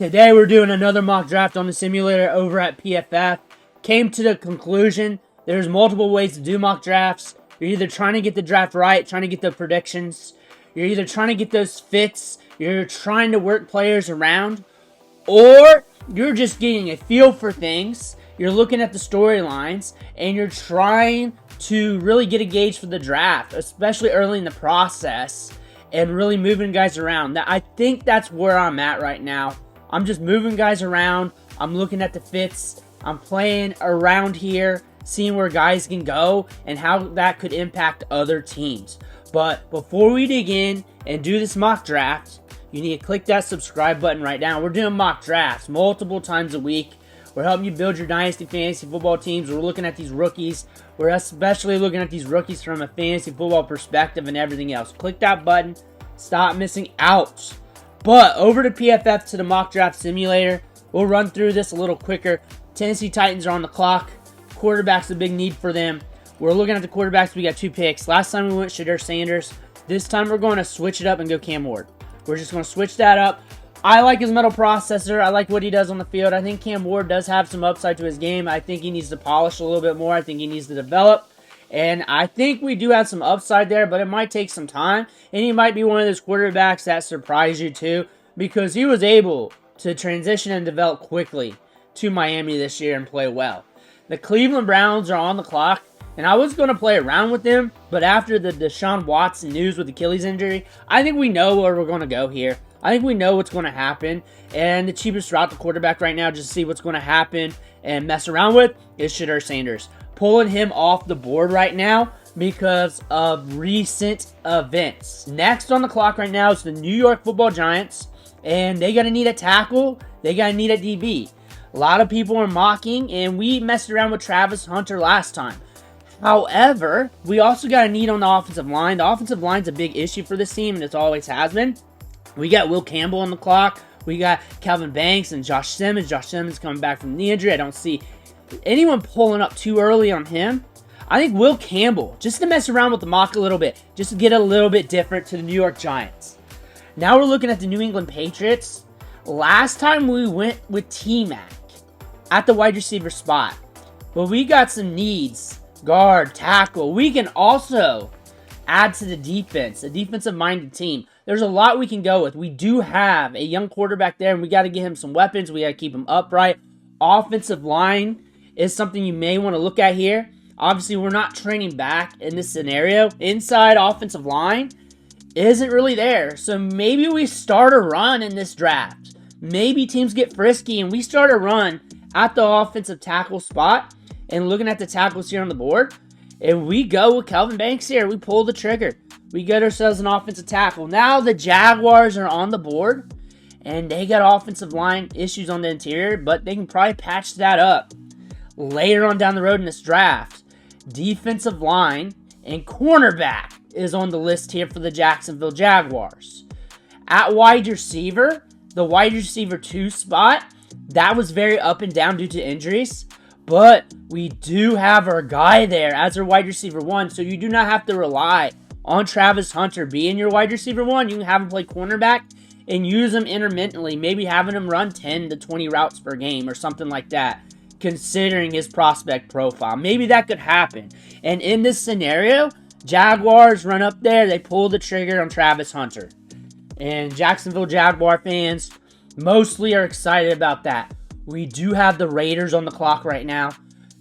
Today we're doing another mock draft on the simulator over at PFF. Came to the conclusion there's multiple ways to do mock drafts. You're either trying to get the draft right, trying to get the predictions. You're either trying to get those fits, you're trying to work players around, or you're just getting a feel for things. You're looking at the storylines, and you're trying to really get a gauge for the draft, especially early in the process, and really moving guys around. I think that's where I'm at right now. I'm just moving guys around. I'm looking at the fits. I'm playing around here, seeing where guys can go and how that could impact other teams. But before we dig in and do this mock draft, you need to click that subscribe button right now. We're doing mock drafts multiple times a week. We're helping you build your dynasty fantasy football teams. We're looking at these rookies. We're especially looking at these rookies from a fantasy football perspective and everything else. Click that button. Stop missing out. But over to PFF to the mock draft simulator. We'll run through this a little quicker. Tennessee Titans are on the clock. Quarterback's a big need for them. We're looking at the quarterbacks. We got 2 picks. Last time we went Shedeur Sanders. This time we're going to switch it up and go Cam Ward. We're just going to switch that up. I like his mental processor. I like what he does on the field. I think Cam Ward does have some upside to his game. I think he needs to polish a little bit more. I think he needs to develop. And I think we do have some upside there, but it might take some time. And he might be one of those quarterbacks that surprise you too, because he was able to transition and develop quickly to Miami this year and play well. The Cleveland Browns are on the clock, and I was going to play around with them, but after the Deshaun Watson news with Achilles injury, I think we know where we're going to go here. I think we know what's going to happen, and the cheapest route to quarterback right now, just to see what's going to happen and mess around with, is Shedeur Sanders. Pulling him off the board right now because of recent events. Next on the clock right now is the New York Football Giants, and they got to need a tackle. They got to need a DB. A lot of people are mocking, and we messed around with Travis Hunter last time. However, we also got a need on the offensive line. The offensive line's a big issue for this team, and it always has been. We got Will Campbell on the clock. We got Calvin Banks and Josh Simmons. Josh Simmons coming back from the injury. I don't see anyone pulling up too early on him. I think Will Campbell, just to mess around with the mock a little bit, just to get a little bit different to the New York Giants. Now we're looking at the New England Patriots. Last time we went with T-Mac at the wide receiver spot, but we got some needs. Guard, tackle. We can also add to the defense, a defensive-minded team. There's a lot we can go with. We do have a young quarterback there, and we got to get him some weapons. We got to keep him upright. Offensive line is something you may want to look at here. Obviously, we're not training back in this scenario. Inside offensive line isn't really there. So maybe we start a run in this draft. Maybe teams get frisky and we start a run at the offensive tackle spot. And looking at the tackles here on the board, and we go with Calvin Banks here. We pull the trigger. We get ourselves an offensive tackle. Now the Jaguars are on the board, and they got offensive line issues on the interior, but they can probably patch that up later on down the road in this draft. Defensive line and cornerback is on the list here for the Jacksonville Jaguars. At wide receiver, the wide receiver 2 spot, that was very up and down due to injuries. But we do have our guy there as our wide receiver 1, so you do not have to rely on Travis Hunter being your wide receiver 1. You can have him play cornerback and use him intermittently, maybe having him run 10 to 20 routes per game or something like that, considering his prospect profile. Maybe that could happen. And in this scenario, Jaguars run up there, they pull the trigger on Travis Hunter. And Jacksonville Jaguar fans mostly are excited about that. We do have the Raiders on the clock right now.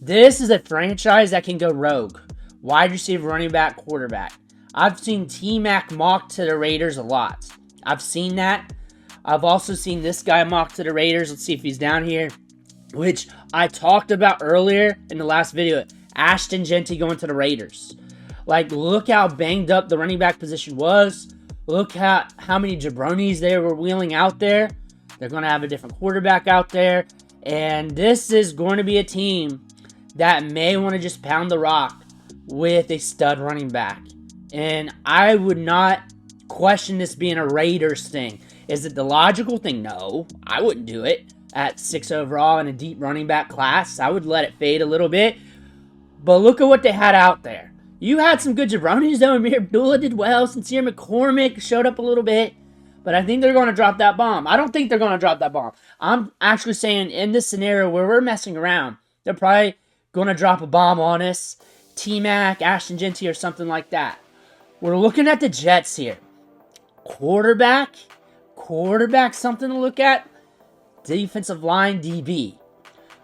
This is a franchise that can go rogue. Wide receiver, running back, quarterback. I've seen T-Mac mock to the Raiders a lot. I've seen that. I've also seen this guy mock to the Raiders. Let's see if he's down here. Which I talked about earlier in the last video. Ashton Jeanty going to the Raiders. Like, look how banged up the running back position was. Look at how many jabronis they were wheeling out there. They're going to have a different quarterback out there. And this is going to be a team that may want to just pound the rock with a stud running back. And I would not question this being a Raiders thing. Is it the logical thing? No, I wouldn't do it at 6 overall in a deep running back class. I would let it fade a little bit. But look at what they had out there. You had some good jabronis though. Amir Abdullah did well. Sincere McCormick showed up a little bit. But I think they're going to drop that bomb. I don't think they're going to drop that bomb. I'm actually saying in this scenario where we're messing around, they're probably going to drop a bomb on us. T-Mac, Ashton Jeanty, or something like that. We're looking at the Jets here. Quarterback, something to look at. Defensive line, DB.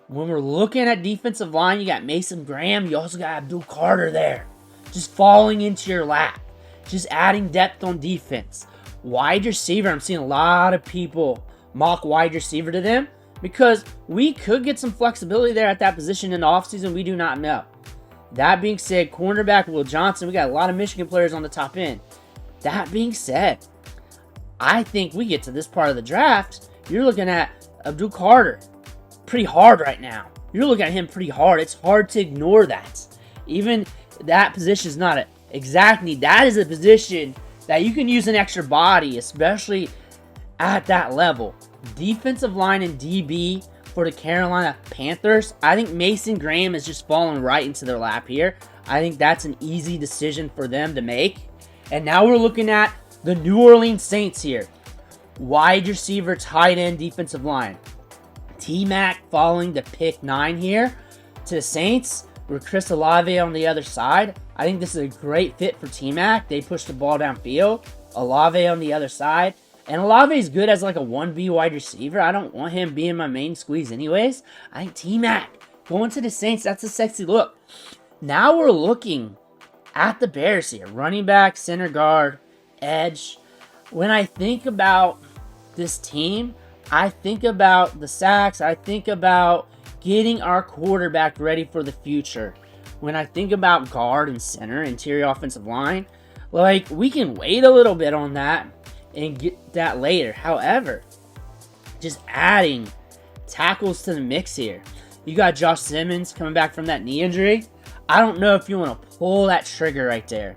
When we're looking at defensive line, you got Mason Graham. You also got Abdul Carter there. Just falling into your lap. Just adding depth on defense. Wide receiver, I'm seeing a lot of people mock wide receiver to them because we could get some flexibility there at that position in the offseason. We do not know. That being said, cornerback Will Johnson, we got a lot of Michigan players on the top end. That being said, I think we get to this part of the draft, you're looking at Abdul Carter pretty hard right now. You're looking at him pretty hard. It's hard to ignore that. Even that position is not an exact need. That is a position that you can use an extra body, especially at that level. Defensive line and DB for the Carolina Panthers. I think Mason Graham is just falling right into their lap here. I think that's an easy decision for them to make. And now we're looking at the New Orleans Saints here. Wide receiver, tight end, defensive line. T-Mac following the pick 9 here to the Saints with Chris Olave on the other side. I think this is a great fit for T-Mac. They push the ball downfield. Olave on the other side. And Olave is good as like a 1B wide receiver. I don't want him being my main squeeze anyways. I think T-Mac going to the Saints, that's a sexy look. Now we're looking at the Bears here. Running back, center guard, edge. When I think about this team, I think about the sacks. I think about getting our quarterback ready for the future. When I think about guard and center, interior offensive line, like we can wait a little bit on that and get that later. However, just adding tackles to the mix here. You got Josh Simmons coming back from that knee injury. I don't know if you want to pull that trigger right there.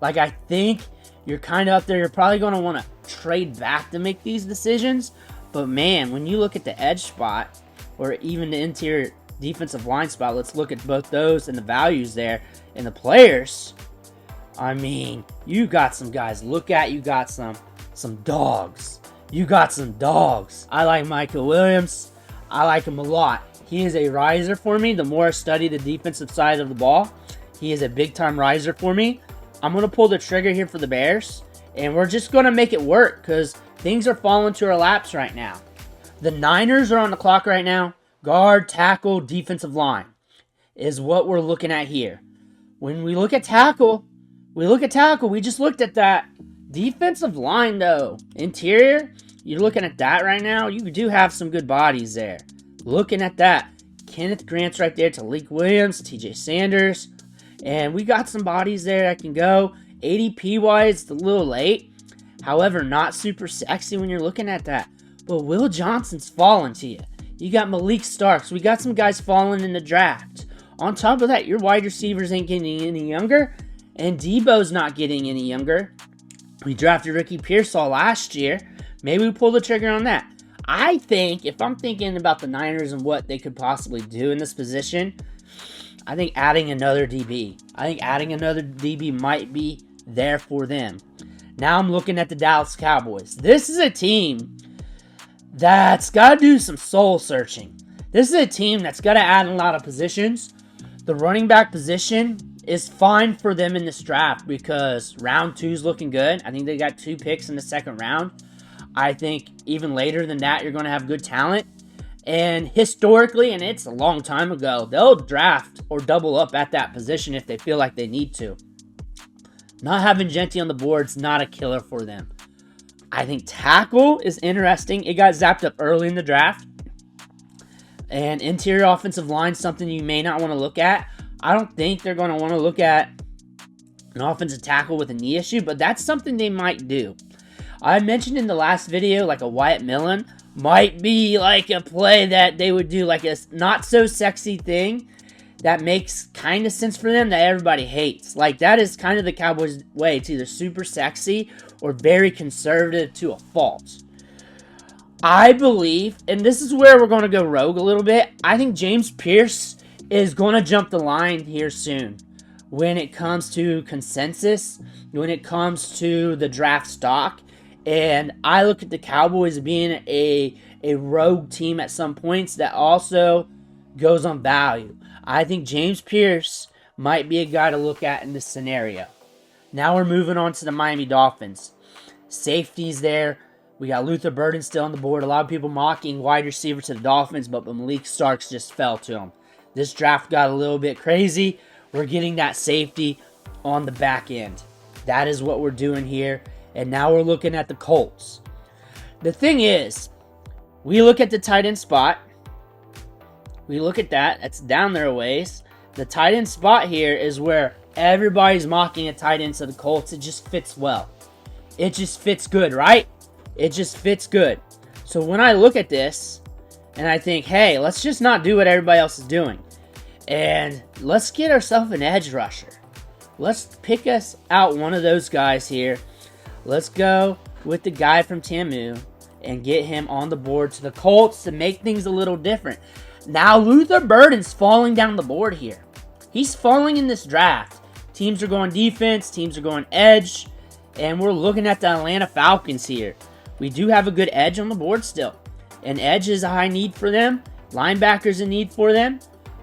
Like, I think you're kind of up there. You're probably going to want to trade back to make these decisions. But, man, when you look at the edge spot or even the interior defensive line spot, let's look at both those and the values there and the players. I mean, you got some guys. Look at, you got some dogs. You got some dogs. I like Michael Williams. I like him a lot. He is a riser for me. The more I study the defensive side of the ball, he is a big-time riser for me. I'm going to pull the trigger here for the Bears, and we're just going to make it work because things are falling to our laps right now. The Niners are on the clock right now. Guard, tackle, defensive line is what we're looking at here. When we look at tackle, we just looked at that. Defensive line, though. Interior, you're looking at that right now. You do have some good bodies there. Looking at that. Kenneth Grant's right there. Talik Williams, TJ Sanders. And we got some bodies there that can go. ADP-wise, it's a little late. However, not super sexy when you're looking at that. But Will Johnson's falling to you. You got Malik Starks. We got some guys falling in the draft. On top of that, your wide receivers ain't getting any younger. And Debo's not getting any younger. We drafted Ricky Pearsall last year. Maybe we pull the trigger on that. I think, if I'm thinking about the Niners and what they could possibly do in this position, I think adding another DB. I think adding another DB might be there for them. Now I'm looking at the Dallas Cowboys. This is a team that's got to do some soul searching. This is a team that's got to add a lot of positions. The running back position is fine for them in this draft because round 2 is looking good. I think they got 2 picks in the second round. I think even later than that, you're going to have good talent. And historically, and it's a long time ago, they'll draft or double up at that position if they feel like they need to. Not having Jeanty on the board is not a killer for them. I think tackle is interesting. It got zapped up early in the draft. And interior offensive line, something you may not want to look at. I don't think they're going to want to look at an offensive tackle with a knee issue, but that's something they might do. I mentioned in the last video, like a Wyatt Millen might be like a play that they would do, like a not so sexy thing that makes kind of sense for them that everybody hates. Like, that is kind of the Cowboys' way. It's either super sexy or very conservative to a fault. I believe, and this is where we're going to go rogue a little bit, I think James Pierce is going to jump the line here soon when it comes to consensus, when it comes to the draft stock. And I look at the Cowboys being a rogue team at some points that also goes on value. I think James Pierce might be a guy to look at in this scenario. Now we're moving on to the Miami Dolphins. Safeties there. We got Luther Burden still on the board. A lot of people mocking wide receiver to the Dolphins, but Malik Starks just fell to him. This draft got a little bit crazy. We're getting that safety on the back end. That is what we're doing here. And now we're looking at the Colts. The thing is, we look at the tight end spot. We look at that. That's down there a ways. The tight end spot here is where everybody's mocking a tight end to the Colts. It just fits well. It just fits good, right? It just fits good. So when I look at this and I think, hey, let's just not do what everybody else is doing. And let's get ourselves an edge rusher. Let's pick us out one of those guys here. Let's go with the guy from Tamu and get him on the board to the Colts to make things a little different. Now Luther Burden's falling down the board here. He's falling in this draft. Teams are going defense, teams are going edge, and we're looking at the Atlanta Falcons here. We do have a good edge on the board still. And edge is a high need for them. Linebackers a need for them.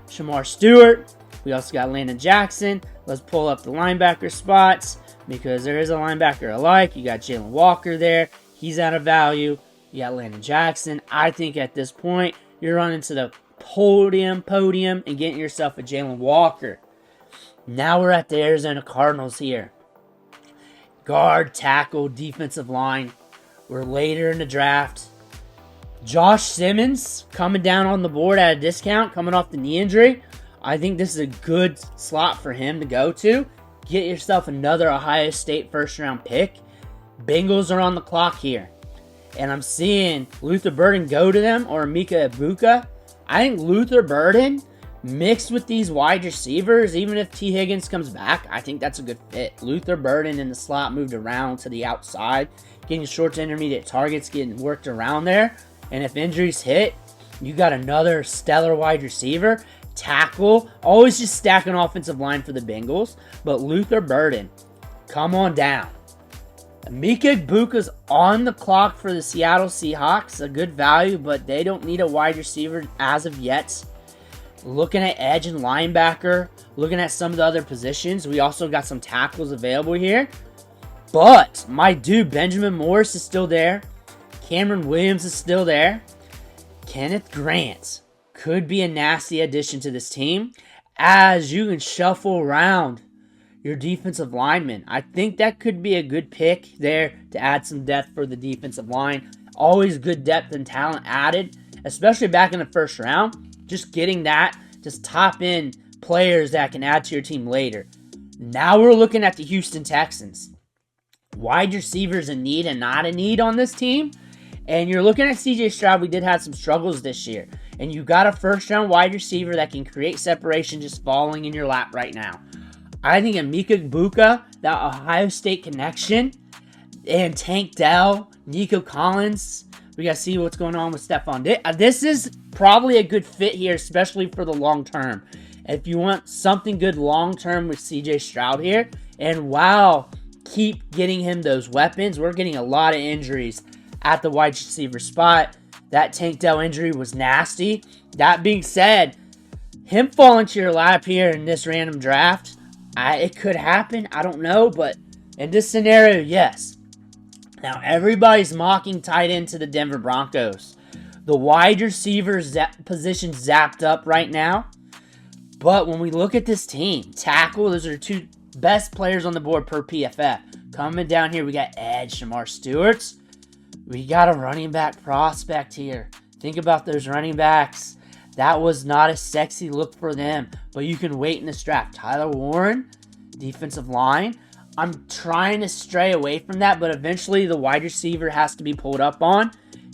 Shamar Stewart. We also got Landon Jackson. Let's pull up the linebacker spots because there is a linebacker alike. You got Jalen Walker there. He's out of value. You got Landon Jackson. I think at this point, you're running to the podium and getting yourself a Jalen Walker. Now we're at the Arizona Cardinals here. Guard, tackle, defensive line. We're later in the draft. Josh Simmons coming down on the board at a discount, coming off the knee injury. I think this is a good slot for him to go to. Get yourself another Ohio State first-round pick. Bengals are on the clock here. And I'm seeing Luther Burden go to them or Mika Ibuka. I think Luther Burden mixed with these wide receivers, even if T. Higgins comes back, I think that's a good fit. Luther Burden in the slot moved around to the outside, getting short to intermediate targets, getting worked around there. And if injuries hit, you got another stellar wide receiver. Tackle, always just stacking offensive line for the Bengals. But Luther Burden, come on down. Mika Ibuka's on the clock for the Seattle Seahawks. A good value, but they don't need a wide receiver as of yet. Looking at edge and linebacker, looking at some of the other positions. We also got some tackles available here. But my dude, Benjamin Morris is still there. Cameron Williams is still there. Kenneth Grant could be a nasty addition to this team as you can shuffle around your defensive linemen. I think that could be a good pick there to add some depth for the defensive line. Always good depth and talent added, especially back in the first round. Just getting that, just top end players that can add to your team later. Now we're looking at the Houston Texans. Wide receivers a need and not a need on this team. And you're looking at CJ Stroud. We did have some struggles this year. And you got a first-round wide receiver that can create separation just falling in your lap right now. I think Mika Ibuka, that Ohio State connection, and Tank Dell, Nico Collins. We got to see what's going on with Stephon Diggs. This is probably a good fit here, especially for the long term. If you want something good long term with CJ Stroud here, and wow, keep getting him those weapons. We're getting a lot of injuries at the wide receiver spot. That Tank Dell injury was nasty. That being said, him falling to your lap here in this random draft, it could happen. I don't know, but in this scenario, yes. Now, everybody's mocking tight end to the Denver Broncos. The wide receiver position zapped up right now. But when we look at this team, tackle, those are the two best players on the board per PFF. Coming down here, we got edge, Shamar Stewart. We got a running back prospect here. Think about those running backs. That was not a sexy look for them. But you can wait in this draft. Tyler Warren, defensive line. I'm trying to stray away from that, but eventually the wide receiver has to be pulled up on.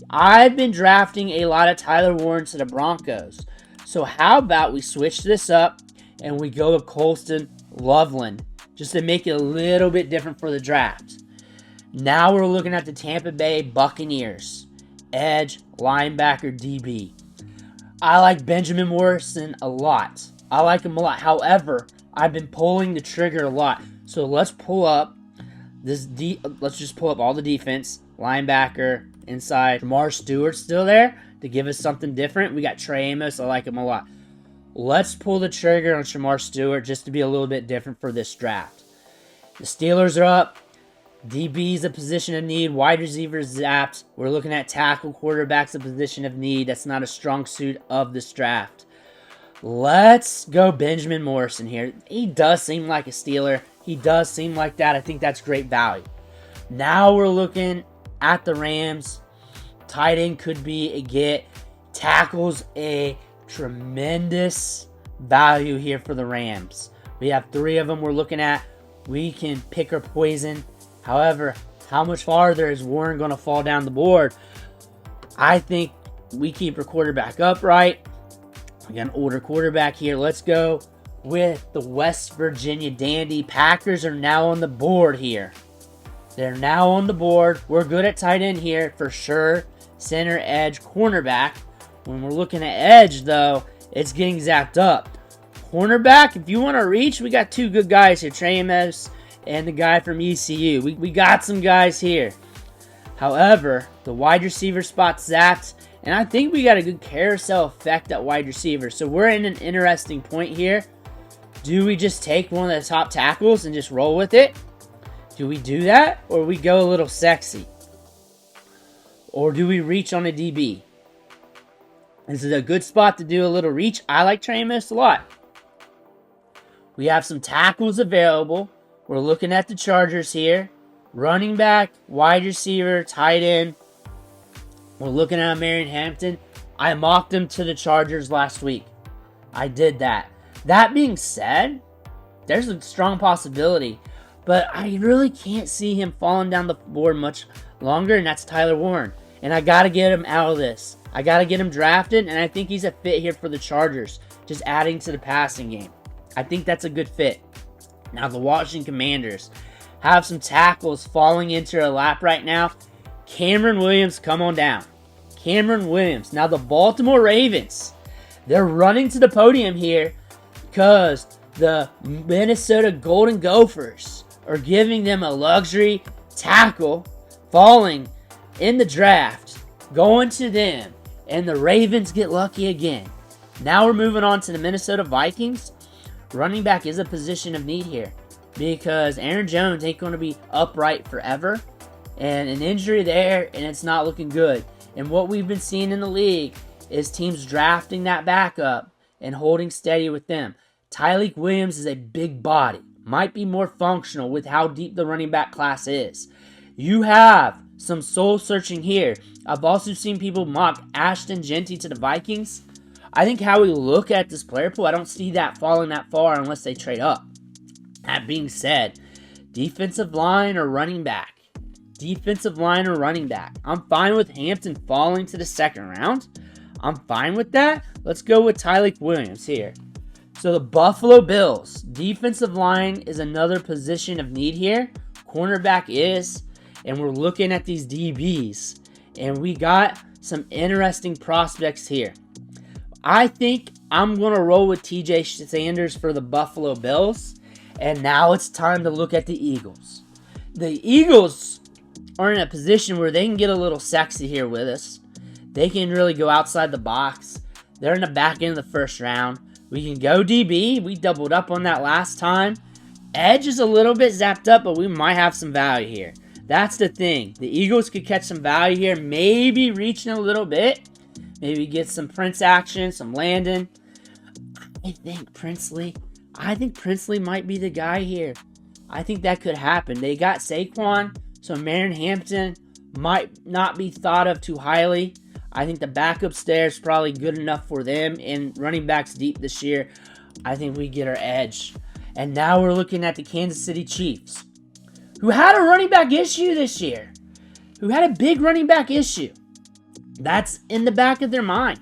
I've been drafting a lot of Tyler Warren to the Broncos. So how about we switch this up and we go with Colston Loveland just to make it a little bit different for the draft. Now we're looking at the Tampa Bay Buccaneers. Edge, linebacker, DB. I like Benjamin Morrison a lot. I like him a lot. However, I've been pulling the trigger a lot. So let's pull up let's just pull up all the defense. linebacker inside. Jamar Stewart's still there to give us something different. We got Trey Amos. I like him a lot. Let's pull the trigger on Jamar Stewart just to be a little bit different for this draft. The Steelers are up. DB's a position of need. Wide receivers zapped. We're looking at tackle. Quarterback's a position of need. That's not a strong suit of this draft. Let's go Benjamin Morrison here. He does seem like a Steeler. He does seem like that. I think that's great value. Now we're looking at the Rams. Tight end could be a get. Tackle's a tremendous value here for the Rams. We have 3 of them we're looking at. We can pick our poison. However, how much farther is Warren going to fall down the board? I think we keep our quarterback upright. We got an older quarterback here. Let's go with the West Virginia Dandy. Packers are now on the board here. They're now on the board. We're good at tight end here for sure. Center, edge, cornerback. When we're looking at edge, though, it's getting zapped up. Cornerback, if you want to reach, we got 2 good guys here. Trey Amos and the guy from ECU. We got some guys here. However, the wide receiver spot's zapped. And I think we got a good carousel effect at wide receiver. So we're in an interesting point here. Do we just take one of the top tackles and just roll with it? Do we do that? Or we go a little sexy? Or do we reach on a DB? This is a good spot to do a little reach. I like Trey Amos a lot. We have some tackles available. We're looking at the Chargers here. Running back, wide receiver, tight end. We're looking at Marion Hampton. I mocked him to the Chargers last week. I did that. That being said, there's a strong possibility. But I really can't see him falling down the board much longer, and that's Tyler Warren. And I got to get him out of this. I got to get him drafted, and I think he's a fit here for the Chargers. Just adding to the passing game. I think that's a good fit. Now, the Washington Commanders have some tackles falling into their lap right now. Cameron Williams, come on down. Cameron Williams. Now, the Baltimore Ravens, they're running to the podium here because the Minnesota Golden Gophers are giving them a luxury tackle falling in the draft, going to them, and the Ravens get lucky again. Now we're moving on to the Minnesota Vikings. Running back is a position of need here because Aaron Jones ain't going to be upright forever, and an injury there, and it's not looking good. And what we've been seeing in the league is teams drafting that backup and holding steady with them. Tyleik Williams is a big body. Might be more functional with how deep the running back class is. You have some soul searching here. I've also seen people mock Ashton Jeanty to the Vikings. I think how we look at this player pool, I don't see that falling that far unless they trade up. That being said, defensive line or running back. Defensive line or running back. I'm fine with Hampton falling to the 2nd round. I'm fine with that. Let's go with Tyleik Williams here. So the Buffalo Bills. Defensive line is another position of need here. Cornerback is. And we're looking at these DBs. And we got some interesting prospects here. I think I'm going to roll with TJ Sanders for the Buffalo Bills. And now it's time to look at the Eagles. The Eagles are in a position where they can get a little sexy here with us. They can really go outside the box. They're in the back end of the 1st round. We can go DB. We doubled up on that last time. Edge is a little bit zapped up, but we might have some value here. That's the thing. The Eagles could catch some value here. Maybe reaching a little bit. Maybe get some Prince action, some Landon. I think Princely might be the guy here. I think that could happen. They got Saquon, so Marion Hampton might not be thought of too highly. I think the backups there is probably good enough for them, and running backs deep this year. I think we get our edge. And now we're looking at the Kansas City Chiefs, who had a running back issue this year, who had a big running back issue. That's in the back of their mind.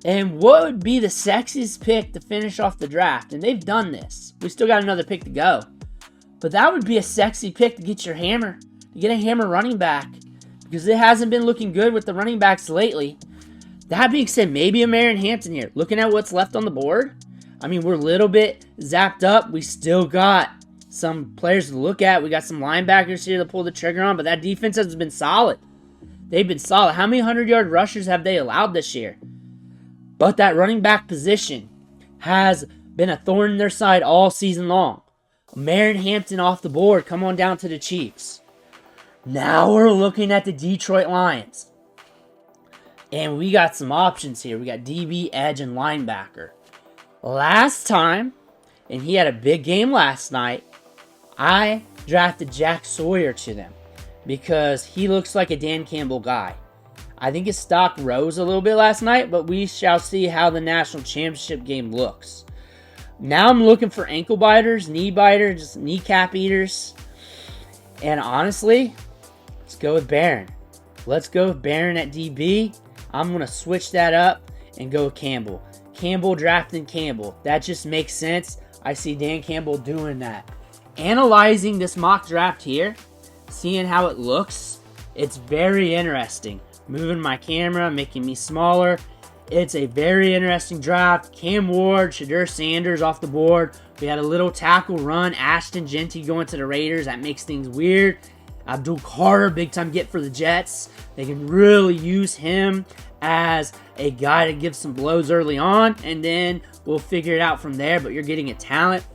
And what would be the sexiest pick to finish off the draft? And they've done this. We still got another pick to go. But that would be a sexy pick to get your hammer, to get a hammer running back, because it hasn't been looking good with the running backs lately. That being said, maybe a Marion Hampton here. Looking at what's left on the board, I mean, we're a little bit zapped up. We still got some players to look at. We got some linebackers here to pull the trigger on, but that defense has been solid. They've been solid. How many 100-yard rushers have they allowed this year? But that running back position has been a thorn in their side all season long. Marin Hampton off the board. Come on down to the Chiefs. Now we're looking at the Detroit Lions. And we got some options here. We got DB, edge, and linebacker. Last time, and he had a big game last night, I drafted Jack Sawyer to them because he looks like a Dan Campbell guy. I think his stock rose a little bit last night, but we shall see how the national championship game looks. Now I'm looking for ankle biters, knee biters, just kneecap eaters. And honestly, let's go with Barron. Let's go with Barron at DB. I'm going to switch that up and go with Campbell. Campbell drafting Campbell. That just makes sense. I see Dan Campbell doing that. Analyzing this mock draft here, seeing how it looks, it's very interesting. Moving my camera, making me smaller. It's a very interesting draft. Cam Ward, Shedeur Sanders off the board. We had a little tackle run. Ashton Jeanty going to the Raiders. That makes things weird. Abdul Carter, big time get for the Jets. They can really use him as a guy to give some blows early on, and then we'll figure it out from there, but you're getting a talent.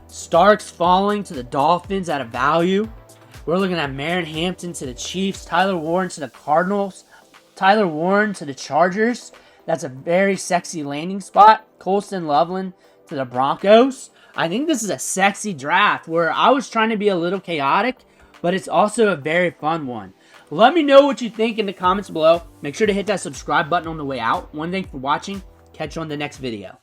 Starks falling to the Dolphins at a value. We're looking at Marin Hampton to the Chiefs, Tyler Warren to the Cardinals, Tyler Warren to the Chargers. That's a very sexy landing spot. Colston Loveland to the Broncos. I think this is a sexy draft where I was trying to be a little chaotic, but it's also a very fun one. Let me know what you think in the comments below. Make sure to hit that subscribe button on the way out. One thing for watching. Catch you on the next video.